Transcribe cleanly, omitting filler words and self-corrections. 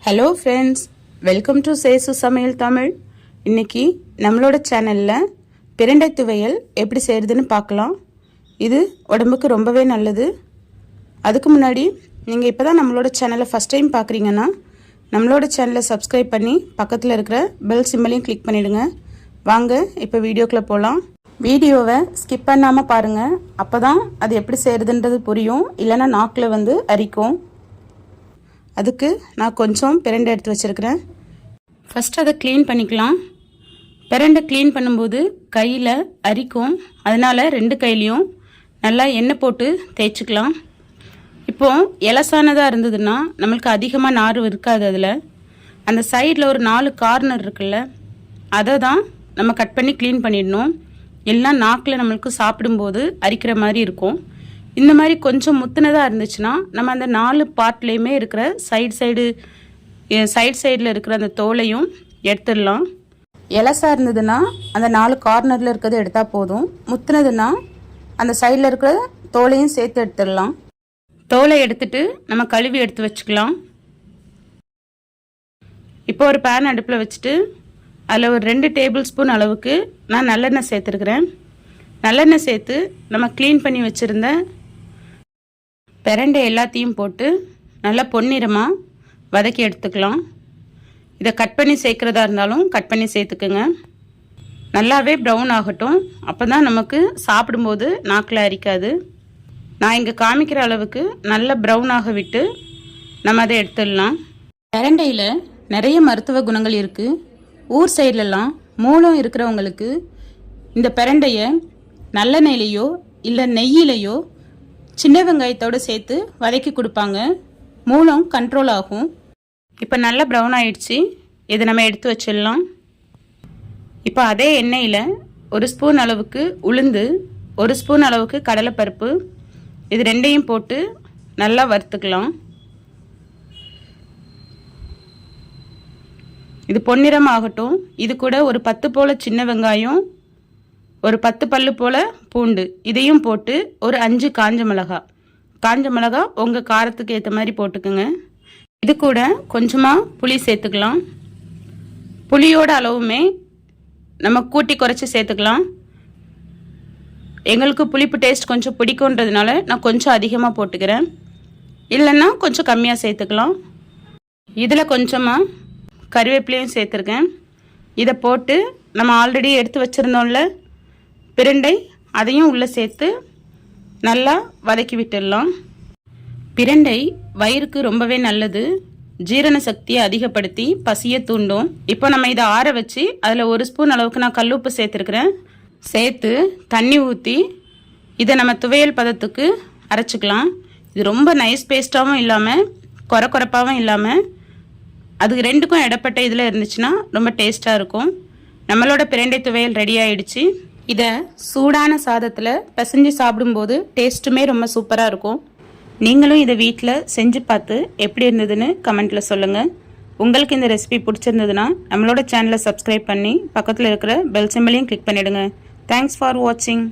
Hello friends, welcome to சேசு சமையல் தமிழ். இன்றைக்கி நம்மளோட சேனலில் பிரண்டை துவையல் எப்படி செய்கிறதுன்னு பார்க்கலாம். இது உடம்புக்கு ரொம்பவே நல்லது. அதுக்கு முன்னாடி நீங்கள் இப்போ தான் நம்மளோட சேனலை ஃபஸ்ட் டைம் பார்க்குறீங்கன்னா நம்மளோட சேனலை சப்ஸ்கிரைப் பண்ணி பக்கத்தில் இருக்கிற பெல் சிம்பலையும் கிளிக் பண்ணிவிடுங்க. வாங்க இப்போ வீடியோக்குள்ளே போகலாம். வீடியோவை ஸ்கிப் பண்ணாமல் பாருங்கள். அப்போ தான் அது எப்படி செய்கிறதுன்றது புரியும், இல்லைன்னா நாக்கில் அரிக்கும். அதுக்கு நான் கொஞ்சம் பிரண்டை எடுத்து வச்சுருக்கிறேன். ஃபஸ்ட் அதை க்ளீன் பண்ணிக்கலாம். பிரண்டை க்ளீன் பண்ணும்போது கையில் அரிக்கும், அதனால் 2 கையிலையும் நல்லா எண்ணெய் போட்டு தேய்ச்சிக்கலாம். இப்போது எலசானதாக இருந்ததுன்னா நம்மளுக்கு அதிகமாக நார் இருக்காது. அதில் அந்த சைடில் ஒரு 4 கார்னர் இருக்குல்ல, அதை தான் நம்ம கட் பண்ணி க்ளீன் பண்ணிடணும். எல்லாம் நாக்கில் நம்மளுக்கு சாப்பிடும்போது அரிக்கிற மாதிரி இருக்கும். இந்த மாதிரி கொஞ்சம் முத்துனதாக இருந்துச்சுன்னா நம்ம அந்த 4 பார்ட்லேயுமே இருக்கிற சைடில் இருக்கிற அந்த தோலையும் எடுத்துடலாம். எலசா இருந்ததுன்னா அந்த 4 கார்னரில் இருக்கிறது எடுத்தால் போதும். முத்துனதுன்னா அந்த சைடில் இருக்கிற தோலையும் சேர்த்து எடுத்துடலாம். தோலை எடுத்துட்டு நம்ம கழுவி எடுத்து வச்சுக்கலாம். இப்போ ஒரு பேன் அடுப்பில் வச்சுட்டு அதில் ஒரு 2 டேபிள் ஸ்பூன் அளவுக்கு நான் நல்லெண்ணெய் சேர்த்துருக்குறேன். நல்லெண்ணெய் சேர்த்து நம்ம க்ளீன் பண்ணி வச்சுருந்த பிரண்டை எல்லாத்தையும் போட்டு நல்லா பொன்னிறமாக வதக்கி எடுத்துக்கலாம். இதை கட் பண்ணி சேர்க்குறதா இருந்தாலும் கட் பண்ணி சேர்த்துக்குங்க. நல்லாவே ப்ரௌன் ஆகட்டும், அப்போ தான் நமக்கு சாப்பிடும்போது நாக்கில் அரிக்காது. நான் இங்கே காமிக்கிற அளவுக்கு நல்ல ப்ரௌனாக விட்டு நம்ம அதை எடுத்துடலாம். பிரண்டையில் நிறைய மருத்துவ குணங்கள் இருக்குது. ஊர் சைட்லலாம் மூலம் இருக்கிறவங்களுக்கு இந்த பிரண்டையை நல்லெண்ணெயிலையோ இல்லை நெய்யிலையோ சின்ன வெங்காயத்தோடு சேர்த்து வதக்கி கொடுப்பாங்க. மூலம் கண்ட்ரோல் ஆகும். இப்போ நல்லா ப்ரௌன் ஆகிடுச்சு. இதை நம்ம எடுத்து வச்சிடலாம். இப்போ அதே எண்ணெயில் 1 ஸ்பூன் அளவுக்கு உளுந்து, 1 ஸ்பூன் அளவுக்கு கடலைப்பருப்பு, இது 2ஐயும் போட்டு நல்லா வறுத்துக்கலாம். இது பொன்னிறம் ஆகட்டும். இது கூட ஒரு 10 போல் சின்ன வெங்காயம், ஒரு 10 பல்லு போல் பூண்டு, இதையும் போட்டு ஒரு 5 காஞ்ச மிளகா உங்கள் காரத்துக்கு ஏற்ற மாதிரி போட்டுக்குங்க. இது கூட கொஞ்சமாக புளி சேர்த்துக்கலாம். புளியோட அளவுமே நம்ம கூட்டி குறைச்சி சேர்த்துக்கலாம். எங்களுக்கு புளிப்பு டேஸ்ட் கொஞ்சம் பிடிக்குன்றதுனால நான் கொஞ்சம் அதிகமாக போட்டுக்கிறேன், இல்லைன்னா கொஞ்சம் கம்மியாக சேர்த்துக்கலாம். இதில் கொஞ்சமாக கருவேப்பிலையும் சேர்த்துருக்கேன். இதை போட்டு நம்ம ஆல்ரெடி எடுத்து வச்சுருந்தோம்ல பிரண்டை, அதையும் உள்ளே சேர்த்து நல்லா வதக்கி விட்டுடலாம். பிரண்டை வயிறுக்கு ரொம்பவே நல்லது. ஜீரண சக்தியை அதிகப்படுத்தி பசியை தூண்டும். இப்போ நம்ம இதை ஆற வச்சு அதில் 1 ஸ்பூன் அளவுக்கு நான் கல்லுப்பு சேர்த்துருக்குறேன். சேர்த்து தண்ணி ஊற்றி இதை நம்ம துவையல் பதத்துக்கு அரைச்சிக்கலாம். இது ரொம்ப நைஸ் பேஸ்ட்டாகவும் இல்லாமல் குறப்பாகவும் இல்லாமல், அதுக்கு 2க்கும் இடப்பட்ட இதில் இருந்துச்சுன்னா ரொம்ப டேஸ்ட்டாக இருக்கும். நம்மளோட பிரண்டை துவையல் ரெடி ஆகிடுச்சு. இதை சூடான சாதத்தில் பிசைஞ்சு சாப்பிடும்போது டேஸ்ட்டுமே ரொம்ப சூப்பராக இருக்கும். நீங்களும் இதை வீட்டில் செஞ்சு பார்த்து எப்படி இருந்ததுன்னு கமெண்ட்டில் சொல்லுங்கள். உங்களுக்கு இந்த ரெசிபி பிடிச்சிருந்ததுன்னா நம்மளோட சேனலை சப்ஸ்கிரைப் பண்ணி பக்கத்தில் இருக்கிற பெல் சிம்பலையும் கிளிக் பண்ணிவிடுங்க. தேங்க்ஸ் ஃபார் வாட்சிங்.